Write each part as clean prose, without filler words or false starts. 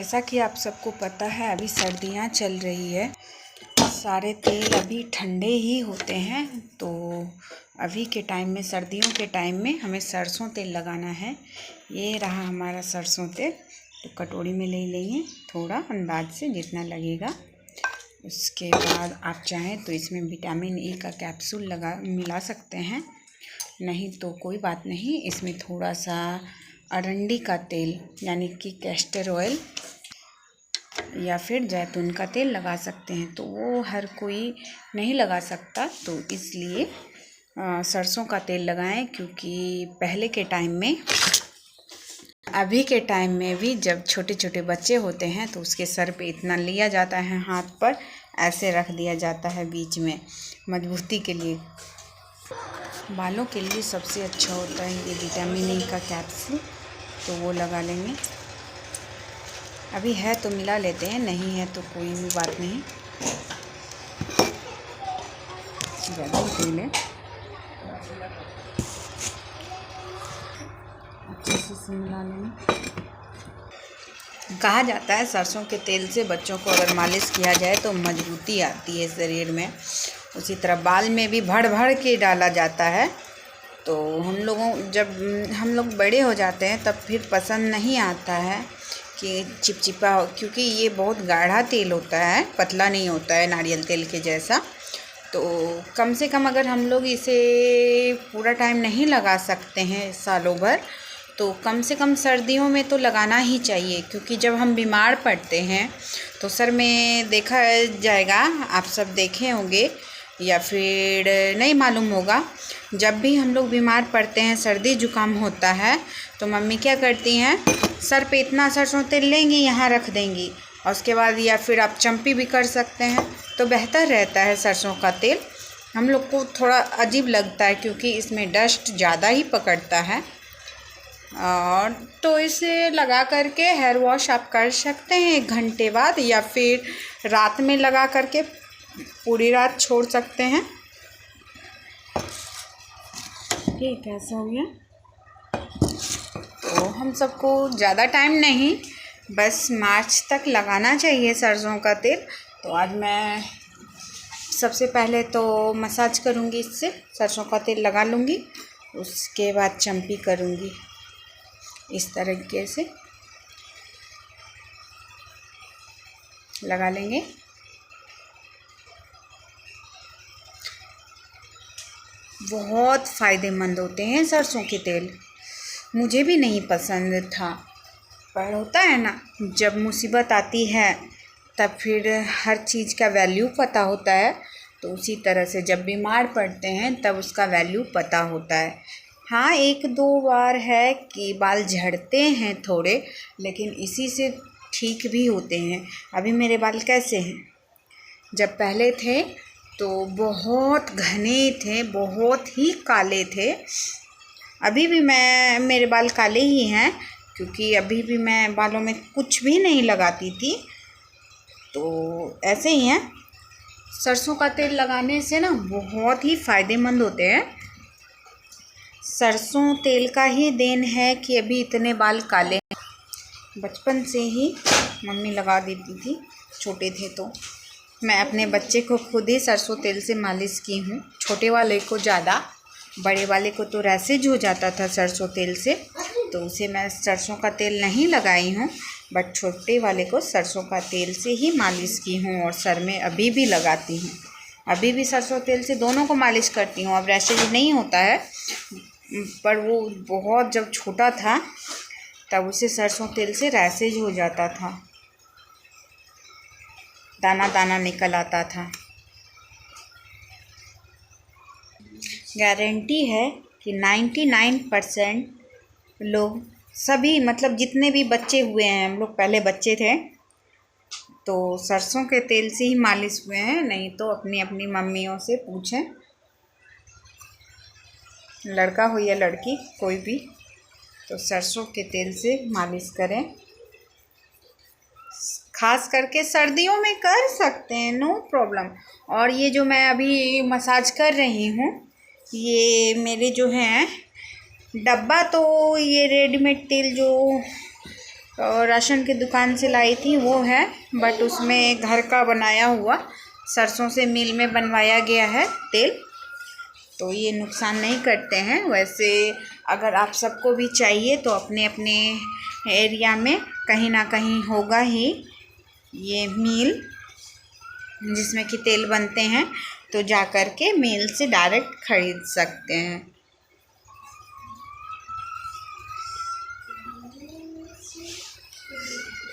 जैसा कि आप सबको पता है अभी सर्दियां चल रही है, सारे तेल अभी ठंडे ही होते हैं। तो अभी के टाइम में, सर्दियों के टाइम में हमें सरसों तेल लगाना है। ये रहा हमारा सरसों तेल। तो कटोरी में ले लेंगे थोड़ा अंदाज से जितना लगेगा। उसके बाद आप चाहें तो इसमें विटामिन ई का कैप्सूल मिला सकते हैं, नहीं तो कोई बात नहीं। इसमें थोड़ा सा अरंडी का तेल यानी कि कैस्टर ऑयल या फिर जैतून का तेल लगा सकते हैं। तो वो हर कोई नहीं लगा सकता, तो इसलिए सरसों का तेल लगाएं। क्योंकि पहले के टाइम में, अभी के टाइम में भी जब छोटे छोटे बच्चे होते हैं तो उसके सर पे इतना लिया जाता है, हाथ पर ऐसे रख दिया जाता है बीच में मजबूती के लिए। बालों के लिए सबसे अच्छा होता है ये विटामिन ई का कैप्सूल, तो वो लगा लेंगे। अभी है तो मिला लेते हैं, नहीं है तो कोई भी बात नहीं। ज़्यादा ही तेल है, अच्छे से मिला लेंगे। कहा जाता है सरसों के तेल से बच्चों को अगर मालिश किया जाए तो मजबूती आती है शरीर में। उसी तरह बाल में भी भड़ भड़ के डाला जाता है। तो जब हम लोग बड़े हो जाते हैं तब फिर पसंद नहीं आता है कि चिपचिपा हो, क्योंकि ये बहुत गाढ़ा तेल होता है, पतला नहीं होता है नारियल तेल के जैसा। तो कम से कम अगर हम लोग इसे पूरा टाइम नहीं लगा सकते हैं सालों भर, तो कम से कम सर्दियों में तो लगाना ही चाहिए। क्योंकि जब हम बीमार पड़ते हैं तो सर में देखा जाएगा, आप सब देखे होंगे या फिर नहीं मालूम होगा, जब भी हम लोग बीमार पड़ते हैं, सर्दी जुकाम होता है, तो मम्मी क्या करती हैं, सर पे इतना सरसों तेल लेंगी, यहाँ रख देंगी, और उसके बाद या फिर आप चम्पी भी कर सकते हैं, तो बेहतर रहता है सरसों का तेल। हम लोग को थोड़ा अजीब लगता है क्योंकि इसमें डस्ट ज़्यादा ही पकड़ता है, और तो इसे लगा करके हेयर वॉश आप कर सकते हैं 1 घंटे बाद, या फिर रात में लगा करके पूरी रात छोड़ सकते हैं। ठीक है, ऐसा हो गया। तो हम सबको ज़्यादा टाइम नहीं, बस मार्च तक लगाना चाहिए सरसों का तेल। तो आज मैं सबसे पहले तो मसाज करूँगी, इससे सरसों का तेल लगा लूँगी, उसके बाद चम्पी करूँगी। इस तरीके से लगा लेंगे। बहुत फ़ायदेमंद होते हैं सरसों के तेल। मुझे भी नहीं पसंद था, पर होता है ना, जब मुसीबत आती है तब फिर हर चीज़ का वैल्यू पता होता है। तो उसी तरह से जब बीमार पड़ते हैं तब उसका वैल्यू पता होता है। हाँ, 1-2 बार है कि बाल झड़ते हैं थोड़े, लेकिन इसी से ठीक भी होते हैं। अभी मेरे बाल कैसे हैं, जब पहले थे तो बहुत घने थे, बहुत ही काले थे। अभी भी मेरे बाल काले ही हैं, क्योंकि अभी भी मैं बालों में कुछ भी नहीं लगाती थी, तो ऐसे ही हैं। सरसों का तेल लगाने से ना बहुत ही फ़ायदेमंद होते हैं। सरसों तेल का ही देन है कि अभी इतने बाल काले हैं। बचपन से ही मम्मी लगा देती थी, छोटे थे तो। मैं अपने बच्चे को खुद ही सरसों तेल से मालिश की हूँ। छोटे वाले को ज़्यादा, बड़े वाले को तो रैसेज हो जाता था सरसों तेल से, तो उसे मैं सरसों का तेल नहीं लगाई हूँ, बट छोटे वाले को सरसों का तेल से ही मालिश की हूँ। और सर में अभी भी लगाती हूँ, अभी भी सरसों तेल से दोनों को मालिश करती हूँ। अब रैसेज नहीं होता है, पर वो बहुत जब छोटा था तब उसे सरसों तेल से रैसेज हो जाता था, दाना दाना निकल आता था। गारंटी है कि 99% लोग, सभी मतलब जितने भी बच्चे हुए हैं, हम लोग पहले बच्चे थे तो सरसों के तेल से ही मालिश हुए हैं। नहीं तो अपनी अपनी मम्मियों से पूछें, लड़का हो या लड़की कोई भी, तो सरसों के तेल से मालिश करें। खास करके सर्दियों में कर सकते हैं, नो प्रॉब्लम। और ये जो मैं अभी मसाज कर रही हूँ, ये मेरे जो हैं डब्बा, तो ये रेडीमेड तेल जो और राशन की दुकान से लाई थी वो है, बट उसमें घर का बनाया हुआ सरसों से मिल में बनवाया गया है तेल, तो ये नुकसान नहीं करते हैं। वैसे अगर आप सबको भी चाहिए तो अपने अपने एरिया में कहीं ना कहीं होगा ही ये मिल जिसमें कि तेल बनते हैं, तो जा कर के मिल से डायरेक्ट ख़रीद सकते हैं।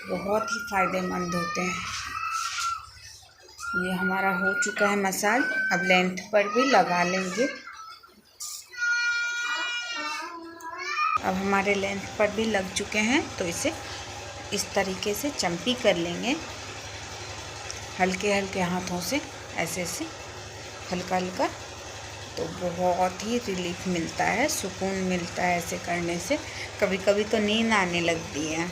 बहुत ही फ़ायदेमंद होते हैं। ये हमारा हो चुका है मसाज, अब लेंथ पर भी लगा लेंगे। अब हमारे लेंथ पर भी लग चुके हैं, तो इसे इस तरीके से चम्पी कर लेंगे, हल्के हल्के हाथों से, ऐसे ऐसे हल्का हल्का। तो बहुत ही रिलीफ मिलता है, सुकून मिलता है ऐसे करने से। कभी कभी तो नींद आने लगती है।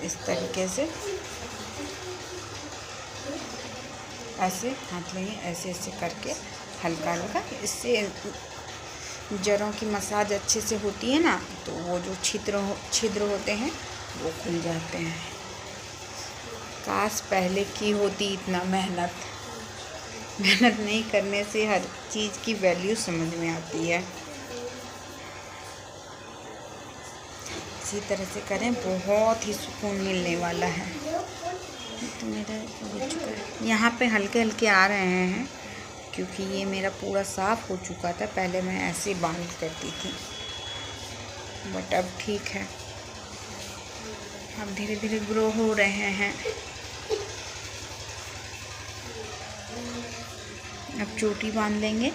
इस तरीके से ऐसे हाथ लेंगे, ऐसे ऐसे करके हल्का हल्का। इससे जड़ों की मसाज अच्छे से होती है ना, तो वो जो छिद्र होते हैं वो खुल जाते हैं। काश पहले की होती इतना मेहनत नहीं करने से हर चीज़ की वैल्यू समझ में आती है। इसी तरह से करें, बहुत ही सुकून मिलने वाला है। तो मेरा हो चुका है, यहाँ पे हल्के हल्के आ रहे हैं क्योंकि ये मेरा पूरा साफ़ हो चुका था। पहले मैं ऐसे बाल करती थी, बट अब ठीक है, अब धीरे धीरे ग्रो हो रहे हैं। अब चोटी बांध लेंगे।